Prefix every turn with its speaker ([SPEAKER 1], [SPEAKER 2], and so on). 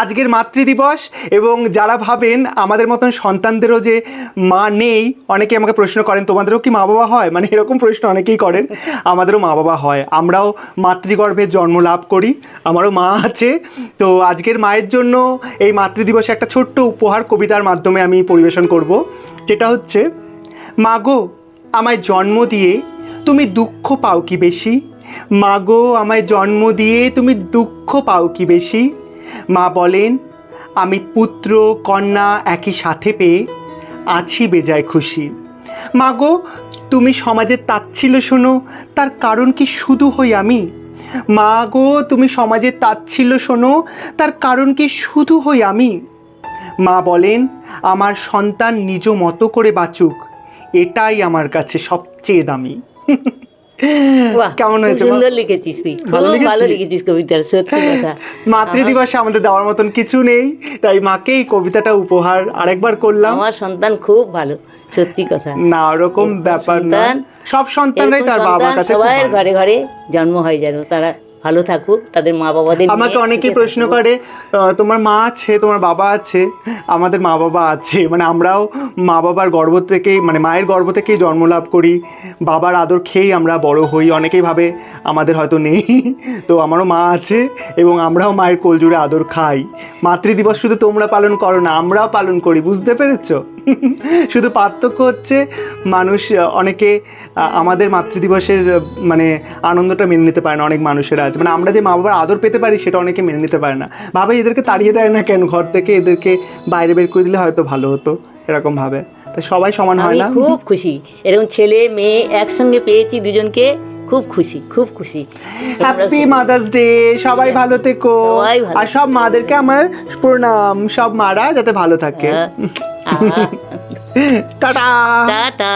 [SPEAKER 1] আজকের মাতৃদিবস। এবং যারা ভাবেন আমাদের মতন সন্তানদেরও যে মা নেই, অনেকে আমাকে প্রশ্ন করেন তোমাদেরও কি মা বাবা হয়, মানে এরকম প্রশ্ন অনেকেই করেন। আমাদেরও মা বাবা হয়, আমরাও মাতৃগর্ভে জন্ম লাভ করি, আমারও মা আছে। তো আজকের মায়ের জন্য এই মাতৃদিবসে একটা ছোট্ট উপহার কবিতার মাধ্যমে আমি পরিবেশন করব, যেটা হচ্ছে: মাগো আমায় জন্ম দিয়ে তুমি দুঃখ পাও কি বেশি, মাগো আমায় জন্ম দিয়ে তুমি দুঃখ পাও কি বেশি। মা বলেন আমি পুত্র কন্যা একই সাথে পেয়ে আছি বেজায় খুশি। মাগো তুমি সমাজের তাচ্ছিল্য শোনো, তার কারণ কি শুধু হই আমি। মাগো তুমি সমাজের তাচ্ছিল্য শোনো, তার কারণ কি শুধু হই আমি। মা বলেন আমার সন্তান নিজ মতো করে বাঁচুক, এটাই আমার কাছে সবচেয়ে দামি। কেমন হয়েছে?
[SPEAKER 2] সুন্দর লিখেছিস তুই, ভালো লিখেছিস কবিতার, সত্যি কথা।
[SPEAKER 1] মাতৃদিবসে আমাদের দেওয়ার মতন কিছু নেই, তাই মাকে এই কবিতাটা উপহার আরেকবার করলাম।
[SPEAKER 2] আমার সন্তান খুব ভালো, সত্যি কথা।
[SPEAKER 1] না ওরকম ব্যাপার না, সব সন্তানরাই তার বাবার কাছে
[SPEAKER 2] সবাই ঘরে ঘরে জন্ম হয়, যেন তারা ভালো থাকুক, তাদের মা বাবাদের।
[SPEAKER 1] আমাকে অনেকেই প্রশ্ন করে তোমার মা আছে, তোমার বাবা আছে। আমাদের মা বাবা আছে, মানে আমরাও মা বাবার গর্ভ থেকেই, মানে মায়ের গর্ভ থেকেই জন্ম লাভ করি, বাবার আদর খেয়েই আমরা বড় হই। অনেকেই ভাবে আমাদের হয়তো নেই, তো আমারও মা আছে এবং আমরাও মায়ের কোল জুড়ে আদর খাই। মাতৃদিবস শুধু তোমরা পালন করো না, আমরাও পালন করি, বুঝতে পেরেছো? শুধু পার্থক্য হচ্ছে মানুষ অনেকে আমাদের মাতৃদিবসের মানে আনন্দটা মেনে নিতে পারে না। অনেক মানুষেরা আছে, মানে আমরা যে মা বাবার আদর পেতে পারি সেটা অনেকে মেনে নিতে পারে না, ভাবে এদেরকে তাড়িয়ে দেয় না কেন ঘর থেকে, এদেরকে বাইরে বের করে দিলে হয়তো ভালো হতো, এরকম ভাবে। তো সবাই সমান হয় না।
[SPEAKER 2] খুব খুশি এরকম ছেলে মেয়ে একসঙ্গে পেয়েছি, দুজনকে খুব খুশি, খুব খুশি।
[SPEAKER 1] হ্যাপি মাদার্স ডে, সবাই ভালো থেকো। আর সব মাদেরকে আমার প্রণাম, সব মারা যাতে ভালো থাকে। Tata
[SPEAKER 2] tata.